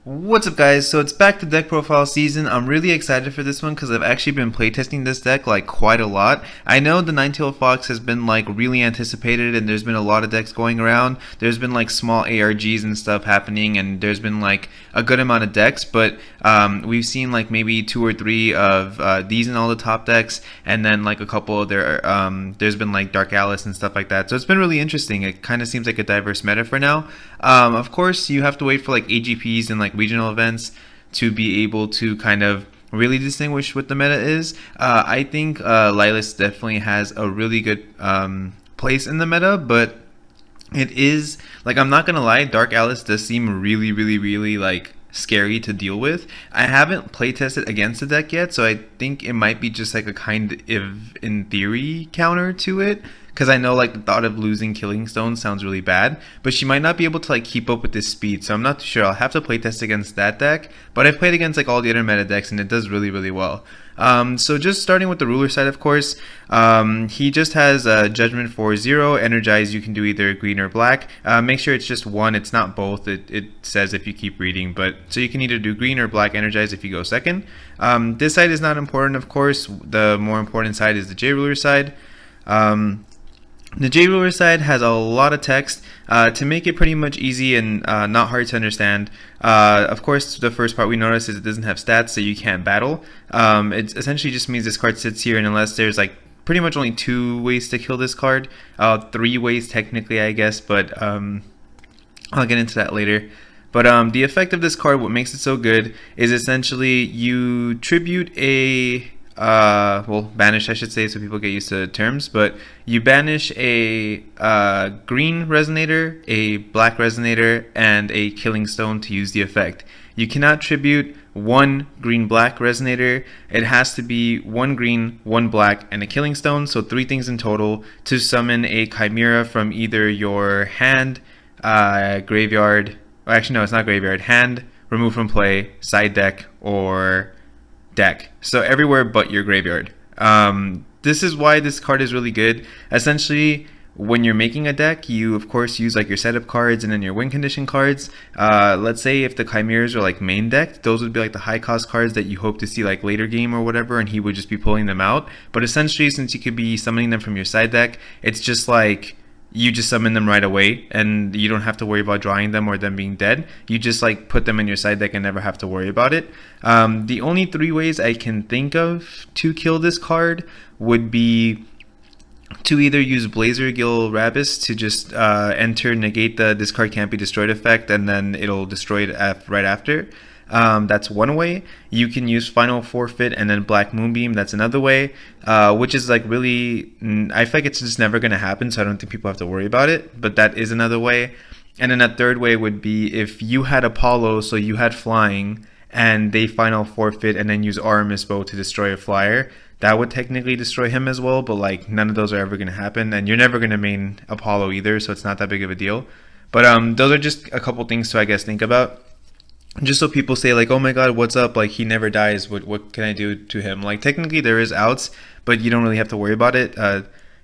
What's up, guys? So it's back to deck profile season. I'm really excited for this one because I've actually been playtesting this deck like quite a lot. I know the Nine-Tailed Fox has been like really anticipated, and there's been a lot of decks going around. There's been like small ARGs and stuff happening, and there's been like a good amount of decks, but we've seen like maybe two or three of these in all the top decks, and then like a couple of there's been like Dark Alice and stuff like that. So it's been really interesting. It kind of seems like a diverse meta for now. Of course, you have to wait for like AGPs and like regional events to be able to kind of really distinguish what the meta is. I think Lilias definitely has a really good place in the meta, but it is like, I'm not gonna lie, Dark Alice does seem really like scary to deal with. I haven't playtested against the deck yet, so I think it might be just like a kind of, in theory, counter to it. Because I know like the thought of losing Killing Stone sounds really bad, but she might not be able to like keep up with this speed, so I'm not too sure. I'll have to playtest against that deck, but I've played against like all the other meta decks, and it does really well. So just starting with the ruler side, of course, he just has Judgment for 0, Energize. You can do either green or black. Make sure it's just one, it's not both. It says if you keep reading, but so you can either do green or black Energize if you go second. This side is not important, of course. The more important side is the J ruler side. The J ruler side has a lot of text to make it pretty much easy and not hard to understand. Of course, the first part we notice is it doesn't have stats, so you can't battle. It essentially just means this card sits here, and unless there's like pretty much only 2 ways to kill this card, 3 ways technically, I guess, but I'll get into that later. But the effect of this card, what makes it so good, is essentially you tribute a banish, I should say, so people get used to terms, but you banish a green resonator, a black resonator, and a killing stone to use the effect. You cannot tribute 1 green-black resonator. It has to be 1 green, 1 black, and a killing stone, so 3 things in total, to summon a chimera from either your hand, graveyard, or actually no, it's not graveyard, hand, remove from play, side deck, or deck. So everywhere but your graveyard. This is why this card is really good. Essentially, when you're making a deck, you of course use like your setup cards and then your win condition cards. Let's say if the chimeras are like main decked, those would be like the high cost cards that you hope to see like later game or whatever, and he would just be pulling them out. But essentially, since you could be summoning them from your side deck, it's just like you just summon them right away, and you don't have to worry about drawing them or them being dead. You just like put them in your side deck and never have to worry about it. The only 3 ways I can think of to kill this card would be to either use Blazer Gil Rabis to just negate the this card can't be destroyed effect, and then it'll destroy it right after. That's one way. You can use Final Forfeit and then Black Moonbeam. That's another way, which is like really, I feel like it's just never going to happen, so I don't think people have to worry about it, but that is another way. And then a third way would be if you had Apollo, so you had flying, and they Final Forfeit and then use Aramis Bow to destroy a flyer. That would technically destroy him as well, but like none of those are ever going to happen, and you're never going to main Apollo either, so it's not that big of a deal. But those are just a couple things to, I guess, think about. Just so people say like, oh my god, what's up, like he never dies, what can I do to him? Like technically there is outs, but you don't really have to worry about it.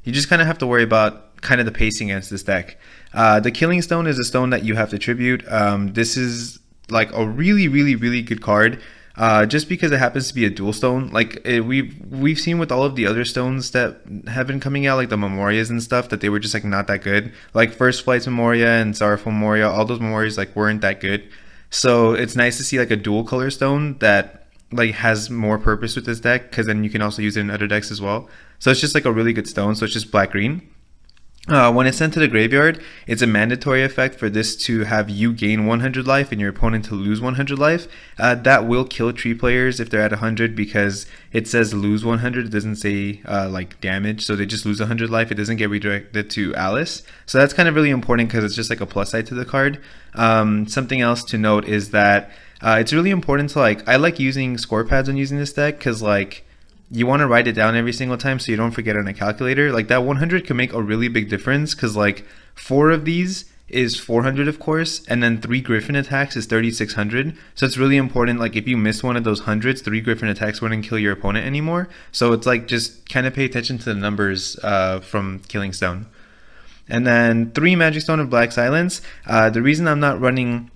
You just kind of have to worry about kind of the pacing against this deck. The Killing Stone is a stone that you have to tribute. This is like a really good card, just because it happens to be a dual stone. Like we've seen with all of the other stones that have been coming out, like the Memorias and stuff, that they were just like not that good. Like First Flight's Memoria and Sorrowful Memoria, all those Memorias like weren't that good. So it's nice to see like a dual color stone that like has more purpose with this deck, because then you can also use it in other decks as well. So it's just like a really good stone. So it's just black green. When it's sent to the graveyard, it's a mandatory effect for this to have you gain 100 life and your opponent to lose 100 life. That will kill tree players if they're at 100, because it says lose 100. It doesn't say like damage, so they just lose 100 life. It doesn't get redirected to Alice. So that's kind of really important because it's just like a plus side to the card. Something else to note is that it's really important to like, I like using score pads when using this deck, because like you want to write it down every single time so you don't forget on a calculator. Like that 100 can make a really big difference, because like 4 of these is 400, of course, and then 3 Griphon attacks is 3600. So it's really important, like if you miss one of those hundreds, 3 Griphon attacks wouldn't kill your opponent anymore. So it's like just kind of pay attention to the numbers from Killing Stone. And then 3 Magic Stone of Black Silence. The reason I'm not running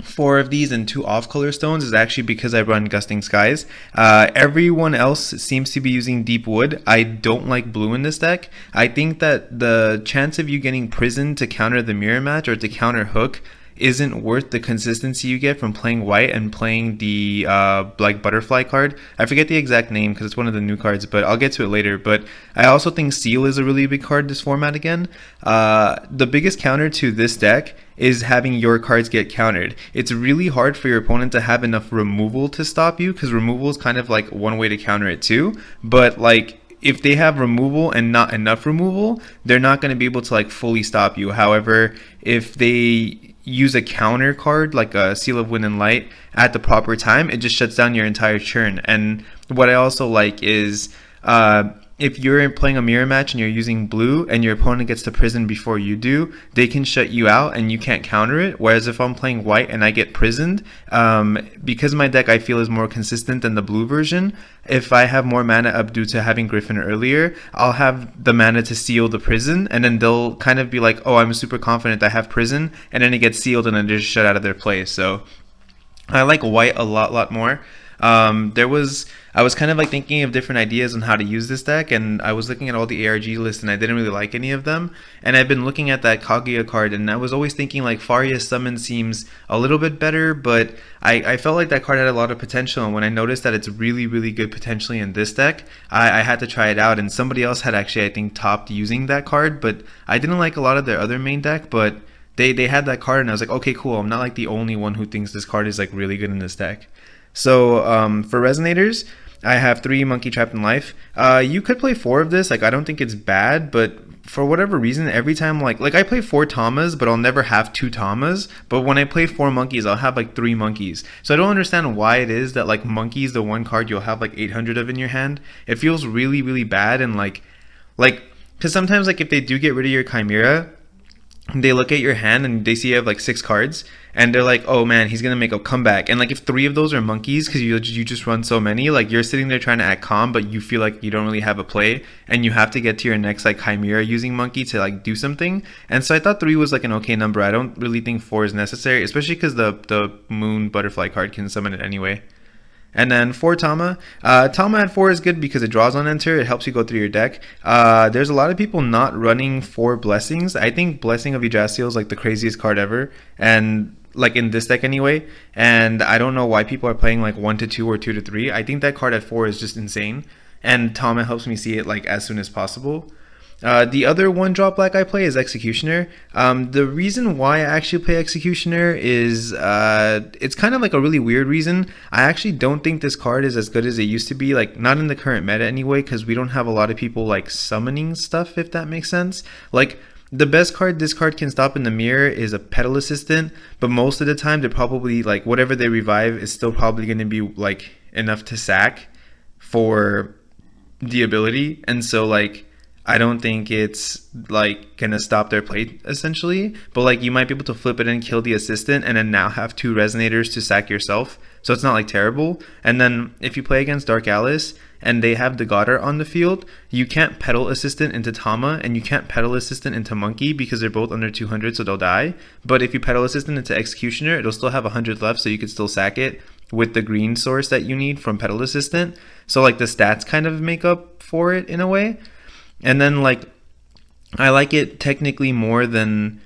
4 of these and 2 off color stones is actually because I run Gusting Skies. Everyone else seems to be using Deep Wood. I don't like blue in this deck. I think that the chance of you getting Prison to counter the mirror match or to counter Hook isn't worth the consistency you get from playing white and playing the like butterfly card. I forget the exact name because it's one of the new cards, but I'll get to it later. But I also think Seal is a really big card this format again. The biggest counter to this deck is having your cards get countered. It's really hard for your opponent to have enough removal to stop you, because removal is kind of like one way to counter it too. But like, if they have removal and not enough removal, they're not going to be able to like fully stop you. However, if they use a counter card like a Seal of Wind and Light at the proper time, it just shuts down your entire turn. And what I also like is if you're playing a mirror match and you're using blue and your opponent gets to prison before you do, they can shut you out and you can't counter it. Whereas if I'm playing white and I get prisoned, because my deck I feel is more consistent than the blue version, if I have more mana up due to having Griphon earlier, I'll have the mana to seal the prison, and then they'll kind of be like, oh, I'm super confident I have prison, and then it gets sealed and then they're just shut out of their play. So I like white a lot more. I was kind of like thinking of different ideas on how to use this deck, and I was looking at all the ARG lists and I didn't really like any of them. And I've been looking at that Kaguya card, and I was always thinking like Faria Summon seems a little bit better, but I felt like that card had a lot of potential, and when I noticed that it's really good potentially in this deck, I had to try it out. And somebody else had actually, I think, topped using that card, but I didn't like a lot of their other main deck, but they had that card and I was like, okay, cool, I'm not like the only one who thinks this card is like really good in this deck. So for Resonators, I have 3 Monkey Trapped in Life. You could play 4 of this. Like, I don't think it's bad, but for whatever reason, every time like I play 4 Tamas, but I'll never have 2 Tamas. But when I play 4 Monkeys, I'll have like 3 Monkeys. So I don't understand why it is that like Monkey is the one card you'll have like 800 of in your hand. It feels really bad, and like because sometimes like if they do get rid of your Chimera, they look at your hand and they see you have like 6 cards, and they're like, oh man, he's gonna make a comeback. And like if 3 of those are monkeys, because you just run so many, like you're sitting there trying to act calm, but you feel like you don't really have a play, and you have to get to your next like Chimera using monkey to like do something. And so I thought 3 was like an okay number. I don't really think 4 is necessary, especially because the Moon Butterfly card can summon it anyway. And then for Tama, Tama at 4 is good because it draws on enter. It helps you go through your deck. There's a lot of people not running 4 blessings. I think Blessing of Yggdrasil is like the craziest card ever, and like in this deck anyway. And I don't know why people are playing like 1 to 2 or 2 to 3. I think that card at 4 is just insane, and Tama helps me see it like as soon as possible. The other 1-drop black I play is Executioner. The reason why I actually play Executioner is it's kind of like a really weird reason. I actually don't think this card is as good as it used to be, like not in the current meta anyway, because we don't have a lot of people like summoning stuff, if that makes sense. Like the best card this card can stop in the mirror is a Petal Assistant, but most of the time they're probably like whatever they revive is still probably going to be like enough to sack for the ability, and so like I don't think it's like gonna stop their play essentially, but like you might be able to flip it and kill the assistant and then now have 2 resonators to sack yourself. So it's not like terrible. And then if you play against Dark Alice and they have the Goddard on the field, you can't Petal Assistant into Tama and you can't Petal Assistant into Monkey because they're both under 200, so they'll die. But if you Petal Assistant into Executioner, it'll still have 100 left, so you could still sack it with the green source that you need from Petal Assistant. So like the stats kind of make up for it in a way. And then like I like it technically more than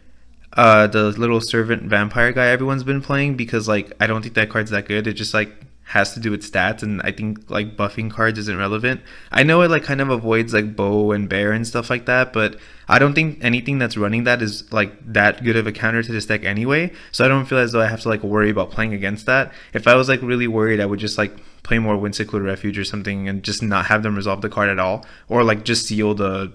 the little servant vampire guy everyone's been playing, because like I don't think that card's that good. It just like has to do with stats, and I think like buffing cards isn't relevant. I know it like kind of avoids like bow and bear and stuff like that, but I don't think anything that's running that is like that good of a counter to this deck anyway. So I don't feel as though I have to like worry about playing against that. If I was like really worried, I would just like play more Secluded Refuge or something and just not have them resolve the card at all, or like just seal the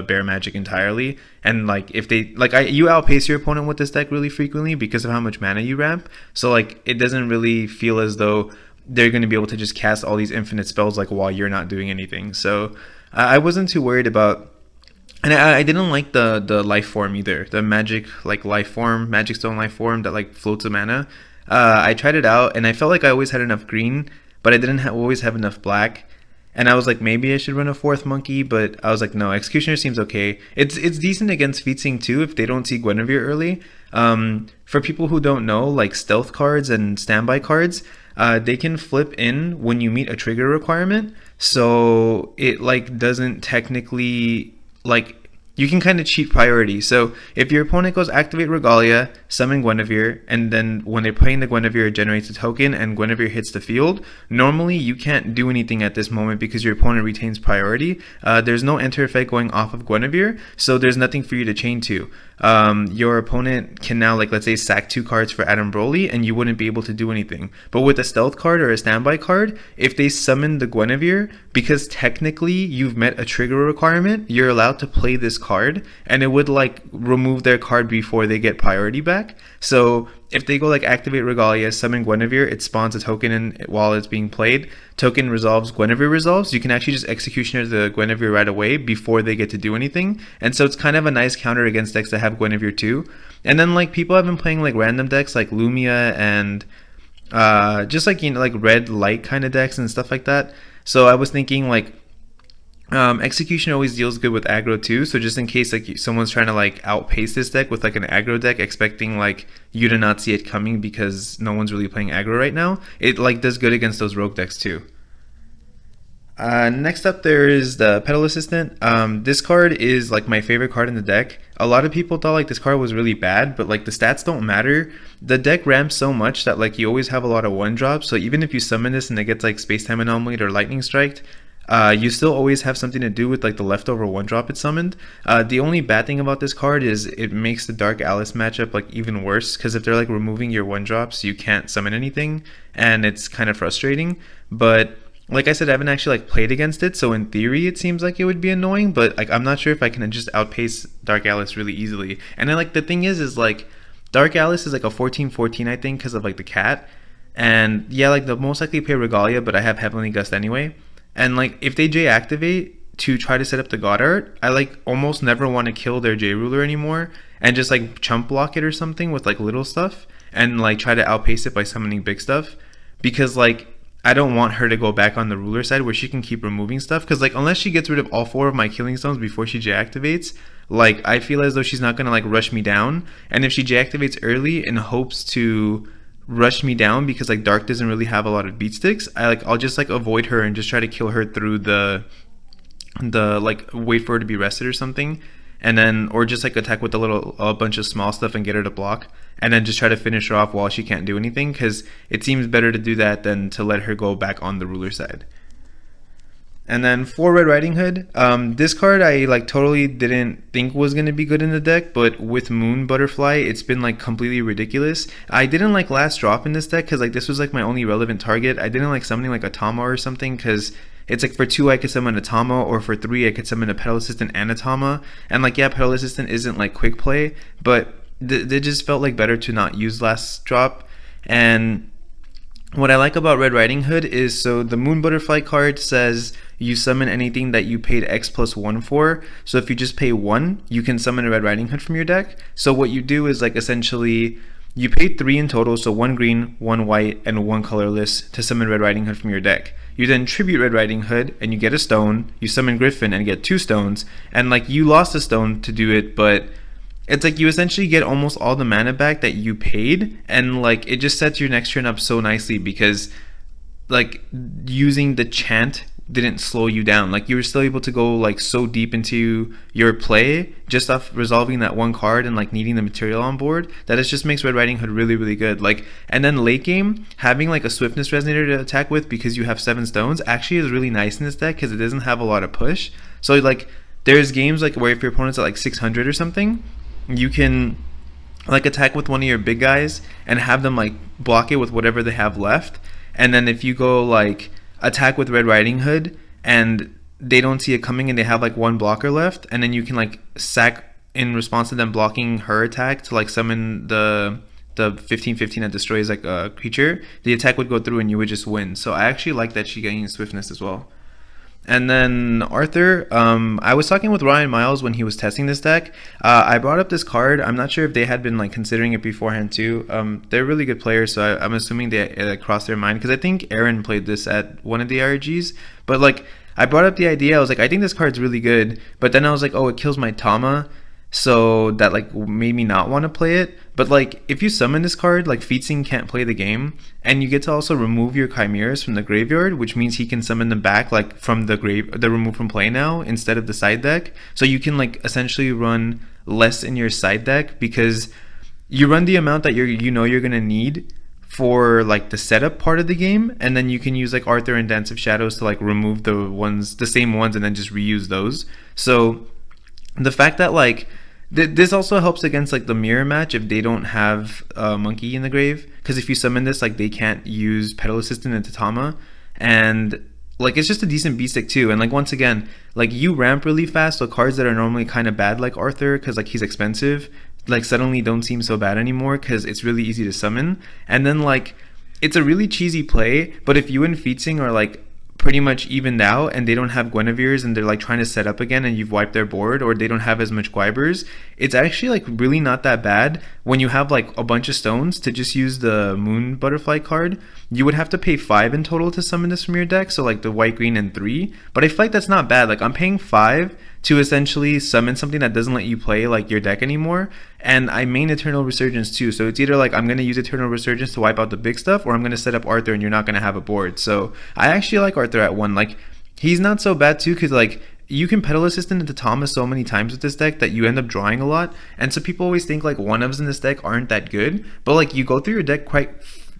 bear magic entirely. And like if they like you outpace your opponent with this deck really frequently because of how much mana you ramp, so like it doesn't really feel as though they're going to be able to just cast all these infinite spells like while you're not doing anything. So I wasn't too worried about. And I didn't like the life form either, the magic like life form, magic stone life form that like floats a mana. I tried it out and I felt like I always had enough green, but I didn't always have enough black. And I was like, maybe I should run a fourth monkey, but I was like, no, Executioner seems okay. It's decent against Featsing too if they don't see Guinevere early. For people who don't know, like stealth cards and standby cards, they can flip in when you meet a trigger requirement. So it like doesn't technically like you can kind of cheat priority. So if your opponent goes activate Regalia, summon Guinevere, and then when they're playing the Guinevere, it generates a token and Guinevere hits the field, normally you can't do anything at this moment because your opponent retains priority. There's no enter effect going off of Guinevere, so there's nothing for you to chain to. Your opponent can now, like, let's say, sack 2 cards for Adam Broly, and you wouldn't be able to do anything. But with a stealth card or a standby card, if they summon the Guinevere, because technically you've met a trigger requirement, you're allowed to play this card, and it would like remove their card before they get priority back. So if they go like activate Regalia, summon Guinevere, it spawns a token in while it's being played. Token resolves, Guinevere resolves. You can actually just Executioner the Guinevere right away before they get to do anything. And so it's kind of a nice counter against decks that have Guinevere too. And then like people have been playing like random decks like Lumia and just like, you know, like red light kind of decks and stuff like that. So I was thinking like Execution always deals good with aggro too, so just in case like someone's trying to like outpace this deck with like an aggro deck, expecting like you to not see it coming because no one's really playing aggro right now, it like does good against those rogue decks too. Next up there is the Petal Assistant. This card is like my favorite card in the deck. A lot of people thought like this card was really bad, but like the stats don't matter. The deck ramps so much that like you always have a lot of 1-drops, so even if you summon this and it gets like Space Time Anomaly or Lightning Striked, you still always have something to do with like the leftover 1-drop it summoned. The only bad thing about this card is it makes the Dark Alice matchup like even worse, because if they're like removing your 1-drops, you can't summon anything, and it's kind of frustrating. But like I said, I haven't actually like played against it, so in theory it seems like it would be annoying, but like I'm not sure if I can just outpace Dark Alice really easily. And then like the thing is like Dark Alice is like a 14/14 I think because of like the cat. And yeah, like the most likely play Regalia, but I have Heavenly Gust anyway. And like if they J activate to try to set up the God Art, I like almost never want to kill their J Ruler anymore and just like chump block it or something with like little stuff and like try to outpace it by summoning big stuff, because like I don't want her to go back on the ruler side where she can keep removing stuff, because like unless she gets rid of all 4 of my killing stones before she J activates, like I feel as though she's not gonna like rush me down. And if she J activates early in hopes to rush me down because like Dark doesn't really have a lot of beat sticks, I'll just like avoid her and just try to kill her through the like wait for her to be rested or something, and then or just like attack with a bunch of small stuff and get her to block, and then just try to finish her off while she can't do anything, because it seems better to do that than to let her go back on the ruler side. And then for Red Riding Hood, this card I like totally didn't think was going to be good in the deck, but with Moon Butterfly, it's been like completely ridiculous. I didn't like last drop in this deck because like this was like my only relevant target. I didn't like something like a Tama or something, because it's like for 2 I could summon a Tama, or for 3 I could summon a Petal Assistant and a Tama. And like yeah, Petal Assistant isn't like quick play, but it just felt like better to not use last drop. And what I like about Red Riding Hood is, so the Moon Butterfly card says you summon anything that you paid X plus 1 for. So if you just pay 1, you can summon a Red Riding Hood from your deck. So what you do is like essentially you paid 3 in total, so 1 green, 1 white, and 1 colorless to summon Red Riding Hood from your deck. You then tribute Red Riding Hood and you get a stone. You summon Griphon and get 2 stones. And like you lost a stone to do it, but it's like you essentially get almost all the mana back that you paid, and like it just sets your next turn up so nicely, because like using the chant didn't slow you down. Like you were still able to go like so deep into your play just off resolving that 1 card and like needing the material on board, that it just makes Red Riding Hood really, really good. Like, and then late game having like a Swiftness Resonator to attack with because you have 7 stones actually is really nice in this deck, because it doesn't have a lot of push. So like there's games like where if your opponent's at like 600 or something, you can like attack with one of your big guys and have them like block it with whatever they have left, and then if you go like attack with Red Riding Hood and they don't see it coming and they have like 1 blocker left, and then you can like sack in response to them blocking her attack to like summon the 15/15 that destroys like a creature, the attack would go through and you would just win. So I actually like that she gains swiftness as well. And then Arthur, I was talking with Ryan Miles when he was testing this deck. I brought up this card. I'm not sure if they had been like considering it beforehand too. They're really good players, so I'm assuming they crossed their mind, because I think Aaron played this at one of the RGs. But like I brought up the idea. I was like, I think this card's really good, but then I was like, oh, it kills my Tama, so that like made me not want to play it. But like if you summon this card, like Feetsing can't play the game, and you get to also remove your chimeras from the graveyard, which means he can summon them back like from the remove from play now instead of the side deck. So you can like essentially run less in your side deck because you run the amount that you're gonna need for like the setup part of the game, and then you can use like Arthur and Dance of Shadows to like remove the same ones and then just reuse those. So the fact that like this also helps against like the mirror match if they don't have a monkey in the grave, because if you summon this, like they can't use Petal Assistant into Tama, and like it's just a decent beat stick too. And like once again, like you ramp really fast, so cards that are normally kind of bad like Arthur, because like he's expensive, like suddenly don't seem so bad anymore because it's really easy to summon. And then like it's a really cheesy play, but if you and Feetsing are like pretty much evened out and they don't have Guinevere's and they're like trying to set up again and you've wiped their board, or they don't have as much Guibers, it's actually like really not that bad when you have like a bunch of stones to just use the Moon Butterfly card. You would have to pay 5 in total to summon this from your deck, so like the white, green, and 3, but I feel like that's not bad. Like I'm paying 5 to essentially summon something that doesn't let you play like your deck anymore, and I main Eternal Resurgence too, so it's either like I'm going to use Eternal Resurgence to wipe out the big stuff, or I'm going to set up Arthur and you're not going to have a board. So I actually like Arthur at 1. Like he's not so bad too, because like you can Petal Assistant into Tama so many times with this deck that you end up drawing a lot, and so people always think like 1-ofs in this deck aren't that good, but like you go through your deck quite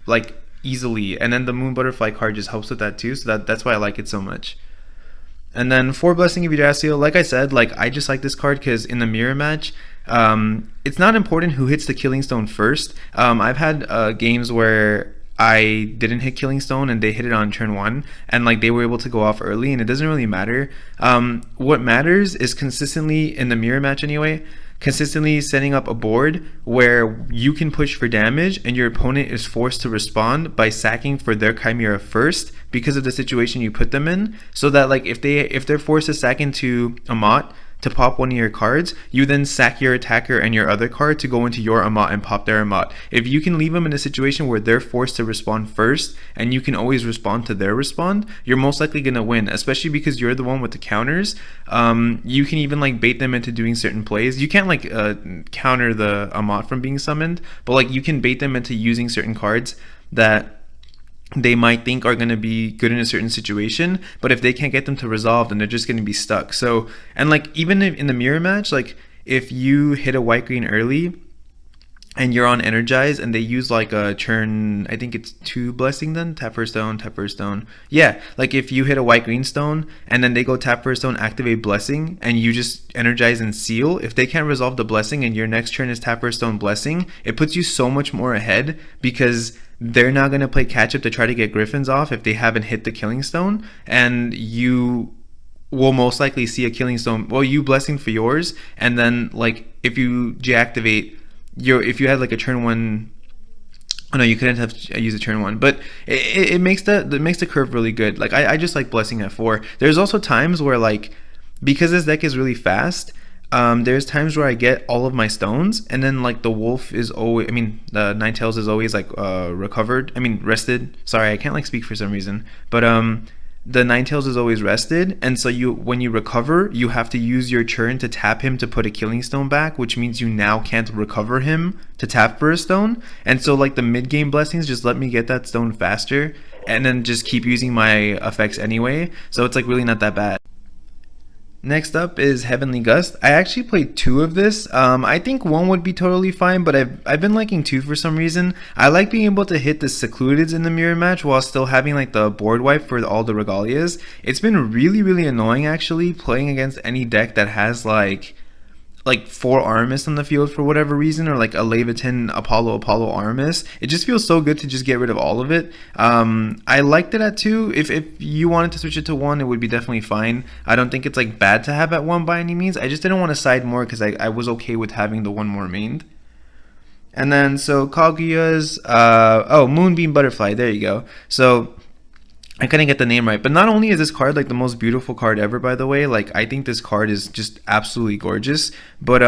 like easily, and then the Moon Butterfly card just helps with that too, so that's why I like it so much. And then for Blessing of Yggdrasil, like I said, like I just like this card because in the mirror match, it's not important who hits the Killing Stone first. I've had games where I didn't hit Killing Stone and they hit it on turn 1, and like they were able to go off early, and it doesn't really matter. What matters is consistently, in the mirror match anyway, consistently setting up a board where you can push for damage and your opponent is forced to respond by sacking for their Chimera first because of the situation you put them in, so that like if they're forced to sack into Ammit to pop one of your cards, you then sack your attacker and your other card to go into your Ammit and pop their Ammit. If you can leave them in a situation where they're forced to respond first and you can always respond to their respond, you're most likely going to win, especially because you're the one with the counters. You can even like bait them into doing certain plays. You can't like counter the Ammit from being summoned, but like you can bait them into using certain cards that they might think are going to be good in a certain situation, but if they can't get them to resolve, then they're just going to be stuck. So, and like even in the mirror match, like if you hit a white green early and you're on Energize and they use like a turn, I think it's 2 Blessing, then tap first stone. Yeah, like if you hit a white green stone and then they go tap first stone, activate Blessing, and you just Energize and seal, if they can't resolve the Blessing and your next turn is tap first stone Blessing, it puts you so much more ahead because they're not going to play catch up to try to get Griffins off if they haven't hit the Killing Stone, and you will most likely see a Killing Stone, well, you Blessing for yours, and then like if you deactivate if you had like a turn 1, oh no, you couldn't have used a turn 1, but it makes the curve really good. Like I just like Blessing at 4. There's also times where like, because this deck is really fast, there's times where I get all of my stones, and then like the wolf is always, I mean the Ninetales is always like rested. Sorry, I can't like speak for some reason, but the Ninetales is always rested, and so when you recover, you have to use your turn to tap him to put a Killing Stone back, which means you now can't recover him to tap for a stone. And so like the mid game blessings just let me get that stone faster, and then just keep using my effects anyway, so it's like really not that bad. Next up is Heavenly Gust. I actually played 2 of this. I think 1 would be totally fine, but I've been liking 2 for some reason. I like being able to hit the Secludeds in the mirror match while still having like the board wipe for all the Regalias. It's been really, really annoying actually playing against any deck that has like 4 Aramis on the field for whatever reason, or like a Leviathan Apollo Aramis. It just feels so good to just get rid of all of it. I liked it at 2. If you wanted to switch it to 1, it would be definitely fine. I don't think it's like bad to have at 1 by any means. I just didn't want to side more because I was okay with having the 1 more mained. And then so Kaguya's Moonbeam Butterfly, there you go. So I couldn't get the name right, but not only is this card like the most beautiful card ever, by the way, like I think this card is just absolutely gorgeous. But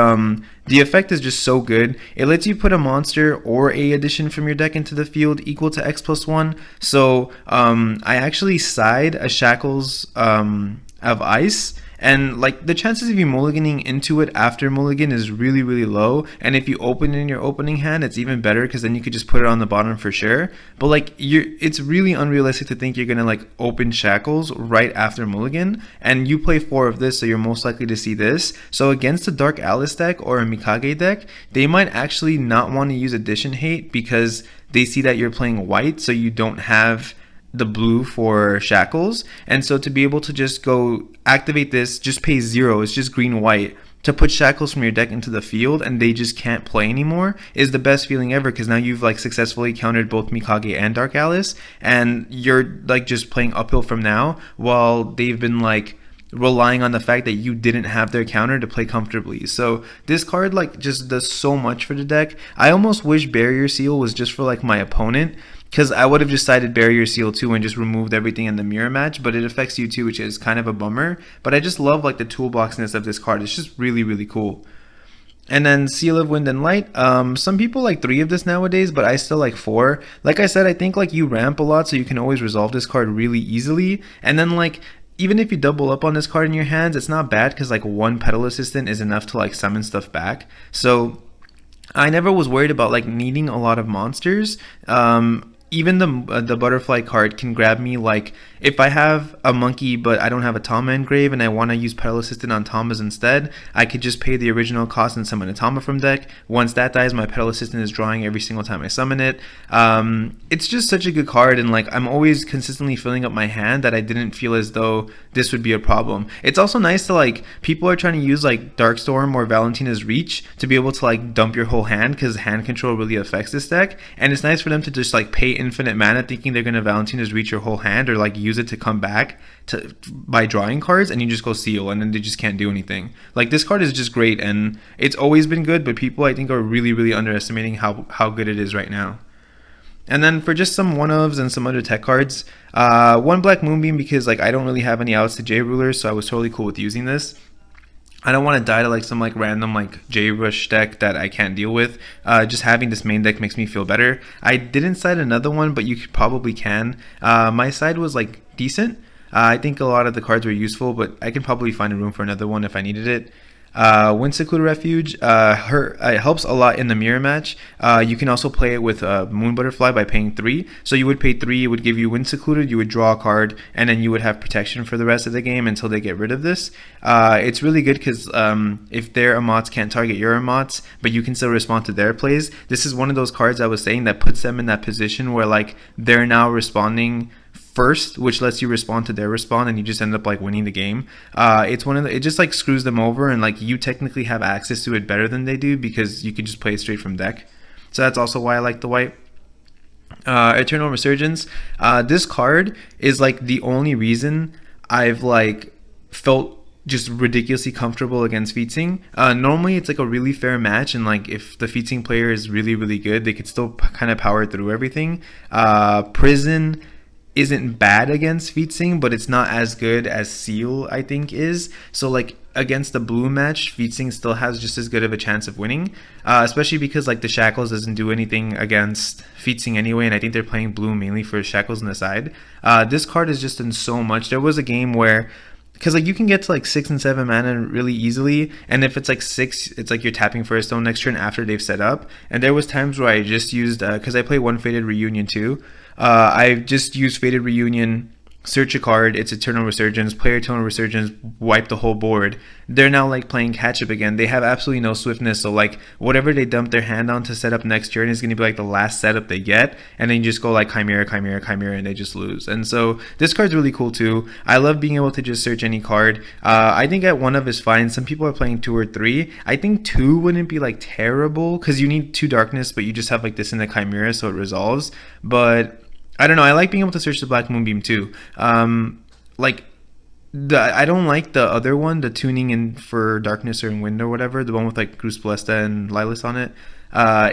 the effect is just so good. It lets you put a monster or a addition from your deck into the field equal to X+1. So I actually side a Shackles of Ice. And like the chances of you mulliganing into it after mulligan is really, really low. And if you open in your opening hand, it's even better because then you could just put it on the bottom for sure. But like it's really unrealistic to think you're gonna like open Shackles right after mulligan. And you play 4 of this, so you're most likely to see this. So against a Dark Alice deck or a Mikage deck, they might actually not want to use Addition Hate because they see that you're playing white, so you don't have the blue for Shackles. And so to be able to just go activate this, just pay 0, it's just green white, to put Shackles from your deck into the field and they just can't play anymore is the best feeling ever, because now you've like successfully countered both Mikage and Dark Alice and you're like just playing uphill from now, while they've been like relying on the fact that you didn't have their counter to play comfortably. So this card like just does so much for the deck. I almost wish Barrier Seal was just for like my opponent, because I would have just sided Barrier Seal too and just removed everything in the mirror match, but it affects you too, which is kind of a bummer. But I just love like the toolboxness of this card. It's just really, really cool. And then Seal of Wind and Light. Some people like 3 of this nowadays, but I still like 4. Like I said, I think like you ramp a lot, so you can always resolve this card really easily. And then like even if you double up on this card in your hands, it's not bad because like 1 Petal Assistant is enough to like summon stuff back. So I never was worried about like needing a lot of monsters. Even the butterfly card can grab me like if I have a monkey but I don't have a Tama engrave and I want to use Petal Assistant on Tamas instead, I could just pay the original cost and summon a Tama from deck. Once that dies, my Petal Assistant is drawing every single time I summon it. It's just such a good card, and like I'm always consistently filling up my hand that I didn't feel as though this would be a problem. It's also nice to like people are trying to use like Darkstorm or Valentina's Reach to be able to like dump your whole hand, because hand control really affects this deck, and it's nice for them to just like pay infinite mana thinking they're gonna Valentina's Reach your whole hand or like use it to come back to by drawing cards, and you just go seal and then they just can't do anything. Like this card is just great, and it's always been good, but people I think are really, really underestimating how good it is right now. And then for just some one-ofs and some other tech cards, 1 Black Moonbeam, because like I don't really have any outs to J Rulers, so I was totally cool with using this. I don't want to die to like some like random like J-Rush deck that I can't deal with. Just having this main deck makes me feel better. I didn't side another one, but you probably can. My side was like decent. I think a lot of the cards were useful, but I can probably find a room for another one if I needed it. Wind Secluded Refuge, it helps a lot in the mirror match. You can also play it with Moon Butterfly by paying 3. So you would pay 3, it would give you Wind Secluded, you would draw a card, and then you would have protection for the rest of the game until they get rid of this. It's really good because if their Ammats can't target your Ammats, but you can still respond to their plays, this is one of those cards I was saying that puts them in that position where like they're now responding first, which lets you respond to their respawn, and you just end up like winning the game. It's one of the, it just like screws them over, and like you technically have access to it better than they do because you can just play it straight from deck. So that's also why I like the white. Eternal Resurgence. This card is like the only reason I've like felt just ridiculously comfortable against Featsing. Normally it's like a really fair match, and like if the Featsing player is really, really good, they could still kind of power through everything. Prison isn't bad against Featsing, but it's not as good as Seal I think is. So like against the blue match, Featsing still has just as good of a chance of winning, especially because like the Shackles doesn't do anything against Featsing anyway, and I think they're playing blue mainly for Shackles on the side. This card is just in so much. There was a game where, because like you can get to like 6 and 7 mana really easily, and if it's like 6, it's like you're tapping for a stone next turn after they've set up. And there was times where I just used, because I play 1 Faded Reunion too, I just used Faded Reunion, search a card, it's Eternal Resurgence, play Eternal Resurgence, wipe the whole board. They're now like playing catch up again. They have absolutely no swiftness, so like whatever they dump their hand on to set up next turn is going to be like the last setup they get, and then you just go like Chimera, Chimera, Chimera, and they just lose. And so this card's really cool too. I love being able to just search any card. I think at 1 of is fine. Some people are playing 2 or 3. I think 2 wouldn't be like terrible because you need 2 darkness, but you just have like this in the Chimera, so it resolves. But I don't know, I like being able to search the Black Moonbeam too. Like I don't like the other one, the tuning in for darkness or in wind or whatever, the one with like Grus Ballesta and Lilias on it.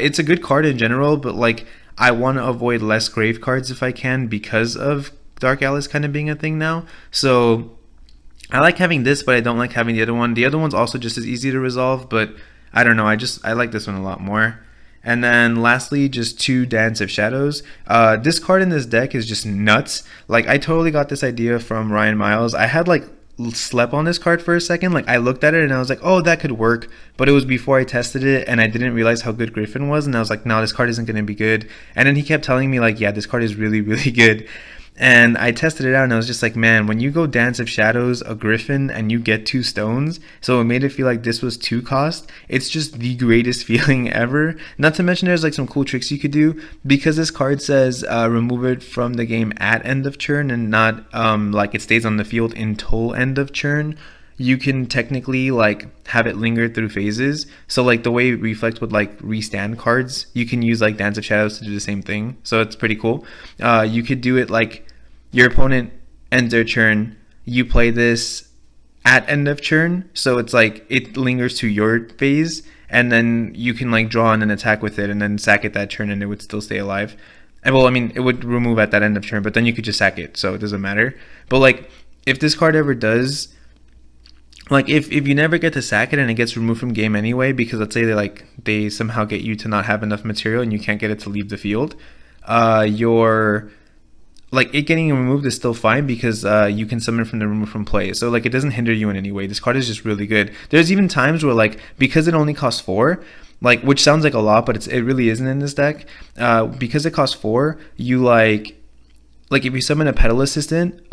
It's a good card in general, but like I want to avoid less grave cards if I can because of Dark Alice kind of being a thing now. So I like having this, but I don't like having the other one. The other one's also just as easy to resolve, but I don't know. I like this one a lot more. And then lastly, just 2 Dance of Shadows. This card in this deck is just nuts. Like, I totally got this idea from Ryan Miles. I had like slept on this card for a second. Like, I looked at it and I was like, oh, that could work, but it was before I tested it and I didn't realize how good Griphon was, and I was like, no, this card isn't going to be good. And then he kept telling me like, yeah, this card is really, really good. And I tested it out and I was just like, man, when you go Dance of Shadows, a Griphon, and you get 2 stones, so it made it feel like this was 2 cost. It's just the greatest feeling ever. Not to mention there's like some cool tricks you could do, because this card says remove it from the game at end of turn and not like it stays on the field until end of turn. You can technically like have it linger through phases. So like the way Reflect would like restand cards, you can use like Dance of Shadows to do the same thing. So it's pretty cool. You could do it like your opponent ends their turn, you play this at end of turn, so it's like it lingers to your phase, and then you can like draw and then attack with it and then sack it that turn and it would still stay alive. And well, I mean, it would remove at that end of turn, but then you could just sack it, so it doesn't matter. But like, if this card ever does, like if you never get to sack it and it gets removed from game anyway, because let's say they somehow get you to not have enough material and you can't get it to leave the field, your like it getting removed is still fine, because you can summon from the remove from play, so like it doesn't hinder you in any way. This card is just really good. There's even times where like, because it only costs 4, like, which sounds like a lot, but it really isn't in this deck, because it costs 4, you like if you summon a Petal Assistant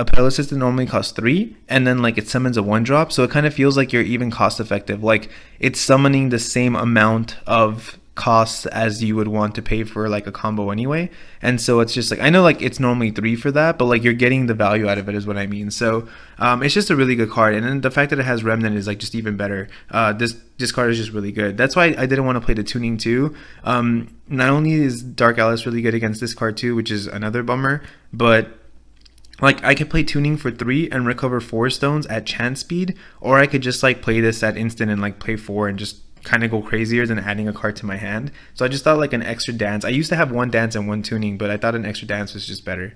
normally costs 3, and then like it summons a 1-drop, so it kind of feels like you're even cost effective. Like, it's summoning the same amount of costs as you would want to pay for like a combo anyway. And so it's just like, I know like it's normally 3 for that, but like you're getting the value out of it is what I mean. So it's just a really good card, and then the fact that it has Remnant is like just even better. This card is just really good. That's why I didn't want to play the tuning too. Not only is Dark Alice really good against this card too, which is another bummer, but like I could play tuning for 3 and recover 4 stones at chance speed, or I could just like play this at instant and like play 4 and just kind of go crazier than adding a card to my hand. So I just thought like an extra dance. I used to have 1 dance and 1 tuning, but I thought an extra dance was just better.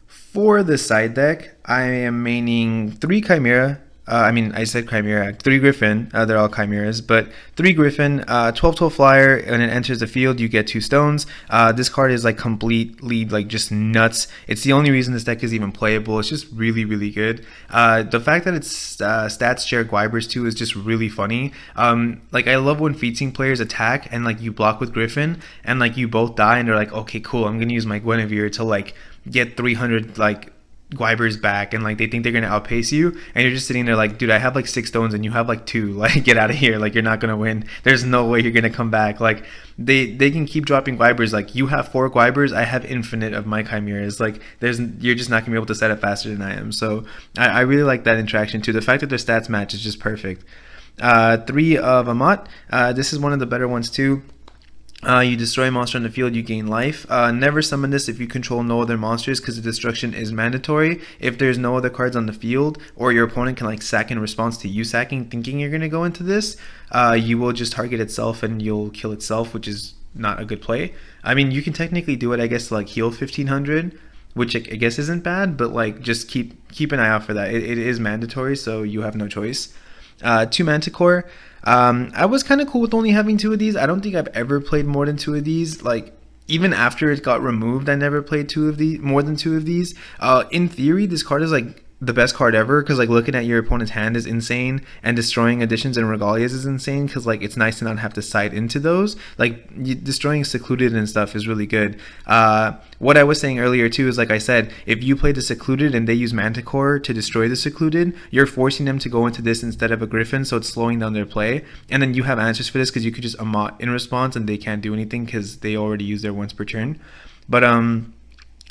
For the side deck, I am maining 3 Chimera. I said Chimera. 3 Griphon. They're all Chimeras, but 3 Griphon. 12/12 flyer. When it enters the field, you get 2 stones. This card is like completely like just nuts. It's the only reason this deck is even playable. It's just really, really good. The fact that its stats share Gwybers too is just really funny. Like, I love when feat-sync players attack and like you block with Griphon and like you both die and they're like, okay, cool, I'm gonna use my Guinevere to like get 300 like Gwybers back, and like they think they're gonna outpace you, and you're just sitting there like, dude, I have like 6 stones and you have like 2. Like, get out of here. Like, you're not gonna win. There's no way you're gonna come back. Like, they can keep dropping Gwybers. Like, you have 4 Gwybers, I have infinite of my Chimeras. Like, you're just not gonna be able to set it faster than I am. So I really like that interaction too. The fact that their stats match is just perfect. 3 of Ammit. This is one of the better ones too. You destroy a monster on the field, you gain life. Never summon this if you control no other monsters, because the destruction is mandatory. If there's no other cards on the field, or your opponent can like sack in response to you sacking, thinking you're going to go into this, you will just target itself and you'll kill itself, which is not a good play. I mean, you can technically do it, I guess, to like heal 1500, which I guess isn't bad, but like just keep an eye out for that. It is mandatory, so you have no choice. 2 Manticore. I was kind of cool with only having 2 of these. I don't think I've ever played more than 2 of these. Like, even after it got removed, I never played more than 2 of these. In theory, this card is like the best card ever, because like looking at your opponent's hand is insane, and destroying additions and regalias is insane, because like it's nice to not have to side into those. Like, destroying Secluded and stuff is really good. What I was saying earlier too is, like I said, if you play the Secluded and they use Manticore to destroy the Secluded, you're forcing them to go into this instead of a Griphon, so it's slowing down their play. And then you have answers for this, because you could just Ammit in response and they can't do anything because they already use their once per turn. But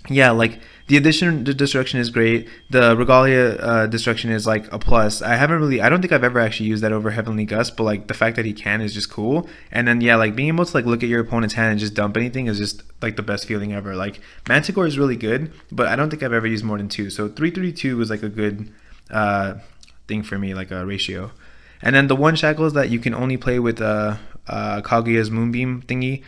yeah, like the destruction is great. The Regalia destruction is like a plus. I don't think I've ever actually used that over Heavenly Gust, but like the fact that he can is just cool. And then yeah, like being able to like look at your opponent's hand and just dump anything is just like the best feeling ever. Like, Manticore is really good, but I don't think I've ever used more than 2. So 3/32 was like a good thing for me, like a ratio. And then the 1 Shackles that you can only play with Kaguya's Moonbeam thingy.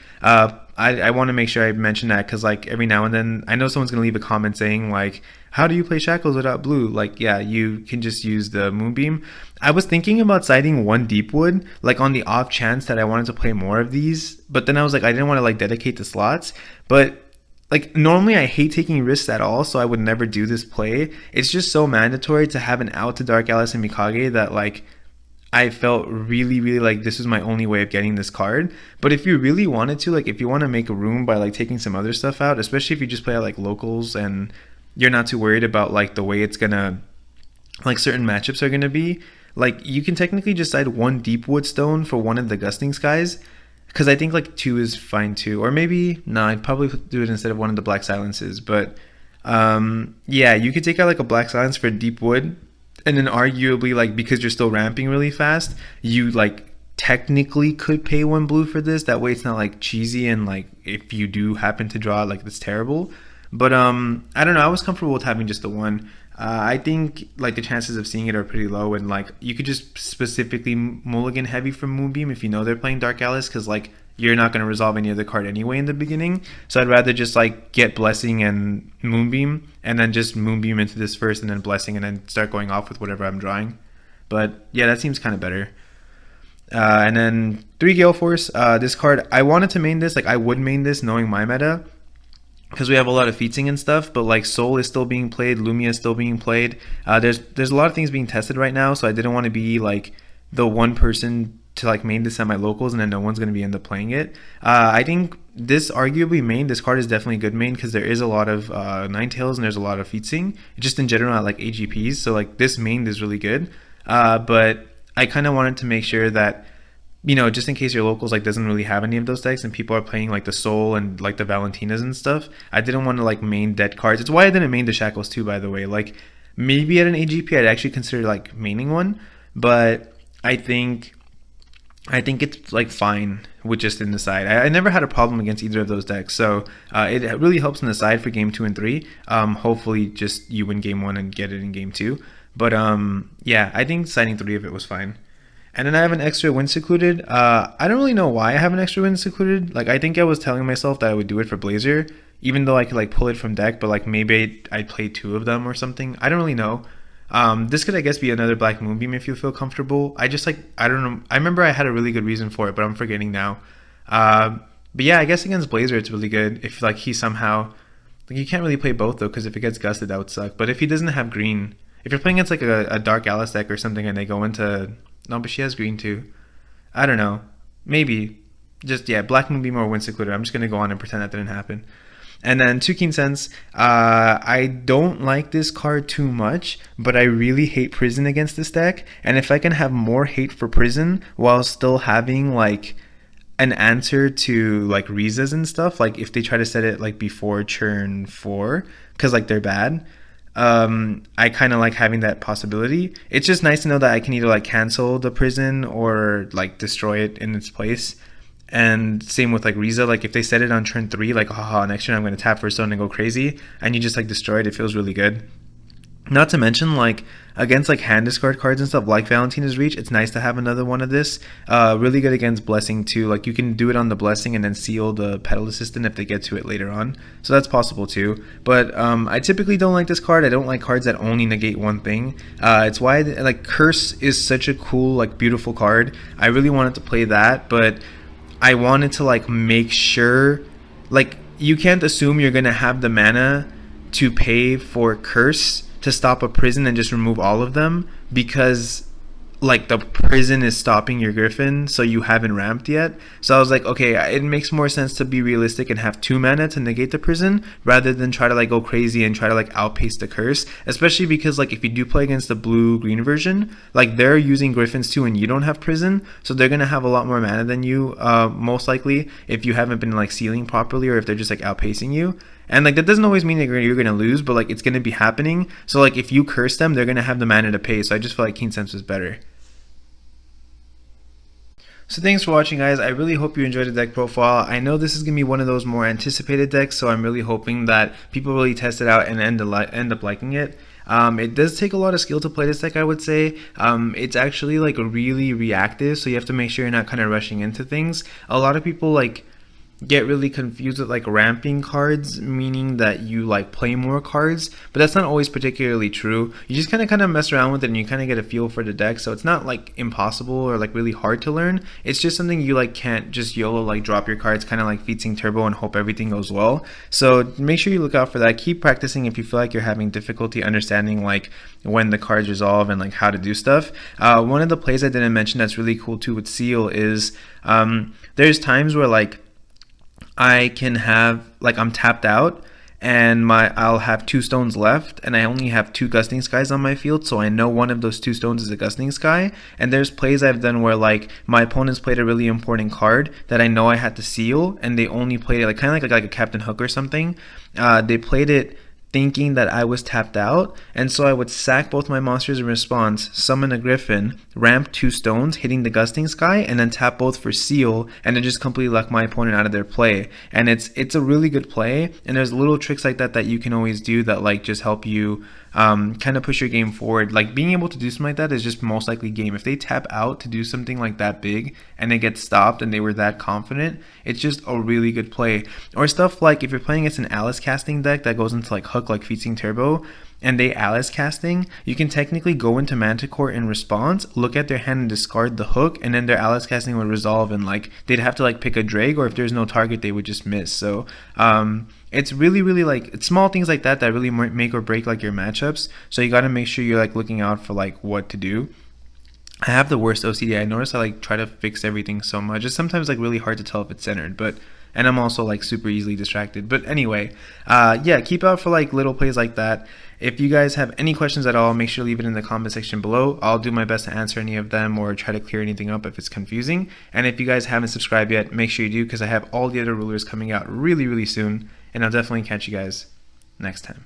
I want to make sure I mention that because like every now and then I know someone's gonna leave a comment saying like, how do you play Shackles without blue? Like, yeah, you can just use the Moonbeam. I was thinking about siding one Deepwood, like on the off chance that I wanted to play more of these, but then I was like, I didn't want to like dedicate the slots. But like normally I hate taking risks at all, so I would never do this play. It's just so mandatory to have an out to Dark Alice and Mikage that like I felt really, really like this was my only way of getting this card. But if you really wanted to, like if you want to make a room by like taking some other stuff out, especially if you just play out like locals and you're not too worried about like the way it's gonna, like certain matchups are gonna be, like you can technically just side one Deepwood Stone for one of the Gusting Skies. Because I think like two is fine too. Or maybe, no, I'd probably do it instead of one of the Black Silences. But yeah, you could take out like a Black Silence for Deepwood. And then arguably, like, because you're still ramping really fast, you, like, technically could pay one blue for this. That way it's not, like, cheesy and, like, if you do happen to draw, like, that's terrible. But, I don't know. I was comfortable with having just the one. I think, like, the chances of seeing it are pretty low. And, like, you could just specifically mulligan heavy from Moonbeam if you know they're playing Dark Alice. Because, like, you're not going to resolve any other card anyway in the beginning. So I'd rather just like get Blessing and Moonbeam and then just Moonbeam into this first and then Blessing and then start going off with whatever I'm drawing. But yeah, that seems kind of better. And then 3 Gale Force. This card, I wanted to main this. Like I would main this knowing my meta because we have a lot of featsing and stuff. But like Soul is still being played. Lumia is still being played. There's a lot of things being tested right now. So I didn't want to be like the one person to like main this at my locals and then no one's going to be end up playing it. I think this arguably main, this card is definitely a good main because there is a lot of Ninetales and there's a lot of featsing just in general at like AGPs, so like this main is really good. But I kind of wanted to make sure that, you know, just in case your locals like doesn't really have any of those decks and people are playing like the Soul and like the Valentinas and stuff, I didn't want to like main dead cards. It's why I didn't main the Shackles too, by the way. Like maybe at an AGP I'd actually consider like maining one, but I think it's like fine with just in the side. I never had a problem against either of those decks, so it really helps in the side for game 2 and 3. Hopefully just you win game 1 and get it in game 2. But yeah, I think siding 3 of it was fine. And then I have an extra win Secluded. I don't really know why I have an extra win Secluded. Like I think I was telling myself that I would do it for Blazer, even though I could like pull it from deck, but like maybe I'd play 2 of them or something. I don't really know. This could, I guess, be another Black Moonbeam if you feel comfortable. I just like, I don't know. I remember I had a really good reason for it, but I'm forgetting now. But yeah, I guess against Blazer, it's really good. If like he somehow, like you can't really play both though, because if it gets gusted, that would suck. But if he doesn't have green, if you're playing against like a Dark Alice deck or something and they go into, no, but she has green too. I don't know. Maybe. Just, yeah, Black Moonbeam or Wind Secluded. I'm just going to go on and pretend that didn't happen. And then 2 Keen Sense, I don't like this card too much, but I really hate Prison against this deck. And if I can have more hate for Prison while still having like an answer to like Rizas and stuff, like if they try to set it like before turn 4, because like they're bad, I kind of like having that possibility. It's just nice to know that I can either like cancel the Prison or like destroy it in its place. And same with like Riza, like if they set it on turn 3, like haha, next turn I'm going to tap for a stone and go crazy, and you just like destroy it, it feels really good. Not to mention like against like hand discard cards and stuff like Valentina's Reach, it's nice to have another one of this. Really good against Blessing too, like you can do it on the Blessing and then seal the Petal Assistant if they get to it later on, so that's possible too. But I typically don't like this card. I don't like cards that only negate one thing. It's why like Curse is such a cool, like beautiful card. I really wanted to play that, but I wanted to like make sure, like you can't assume you're gonna have the mana to pay for Curse to stop a Prison and just remove all of them, because like the Prison is stopping your Griphon, so you haven't ramped yet. So I was like, okay, it makes more sense to be realistic and have 2 mana to negate the Prison rather than try to like go crazy and try to like outpace the Curse, especially because like if you do play against the blue-green version, like they're using Griffins too and you don't have Prison, so they're gonna have a lot more mana than you, most likely, if you haven't been like sealing properly or if they're just like outpacing you. And like that doesn't always mean that you're gonna lose, but like it's gonna be happening. So like if you curse them, they're gonna have the mana to pay. So I just feel like Keen Sense was better. So thanks for watching, guys. I really hope you enjoyed the deck profile. I know this is gonna be one of those more anticipated decks, so I'm really hoping that people really test it out and end up liking it. It does take a lot of skill to play this deck, I would say. It's actually like really reactive, so you have to make sure you're not kind of rushing into things. A lot of people like get really confused with like ramping cards, meaning that you like play more cards, but that's not always particularly true. You just kind of mess around with it and you kind of get a feel for the deck, so it's not like impossible or like really hard to learn. It's just something you like can't just YOLO like drop your cards, kind of like Featsing Turbo, and hope everything goes well. So make sure you look out for that. Keep practicing if you feel like you're having difficulty understanding like when the cards resolve and like how to do stuff. One of the plays I didn't mention that's really cool too with Seal is there's times where like I can have like I'm tapped out and I'll have 2 stones left and I only have 2 Gusting Skies on my field, so I know one of those 2 stones is a Gusting Sky. And there's plays I've done where like my opponents played a really important card that I know I had to seal, and they only played it like kind of like a Captain Hook or something. They played it thinking that I was tapped out, and so I would sack both my monsters in response, summon a Griphon, ramp 2 stones, hitting the Gusting Sky, and then tap both for seal, and then just completely lock my opponent out of their play. And it's a really good play, and there's little tricks like that that you can always do that like just help you kind of push your game forward. Like being able to do something like that is just most likely game. If they tap out to do something like that big and they get stopped and they were that confident, it's just a really good play. Or stuff like if you're playing against an Alice casting deck that goes into like Hook, like Featsing Turbo, and they Alice casting, you can technically go into Manticore in response, look at their hand and discard the Hook, and then their Alice casting would resolve, and like they'd have to like pick a Drake, or if there's no target they would just miss. So it's really like it's small things like that that really make or break like your matchups. So you got to make sure you're like looking out for like what to do. I have the worst OCD. I notice I like try to fix everything so much. It's sometimes like really hard to tell if it's centered, and I'm also like super easily distracted. But anyway, yeah, keep out for like little plays like that. If you guys have any questions at all, make sure to leave it in the comment section below. I'll do my best to answer any of them or try to clear anything up if it's confusing. And if you guys haven't subscribed yet, make sure you do, because I have all the other rulers coming out really soon, and I'll definitely catch you guys next time.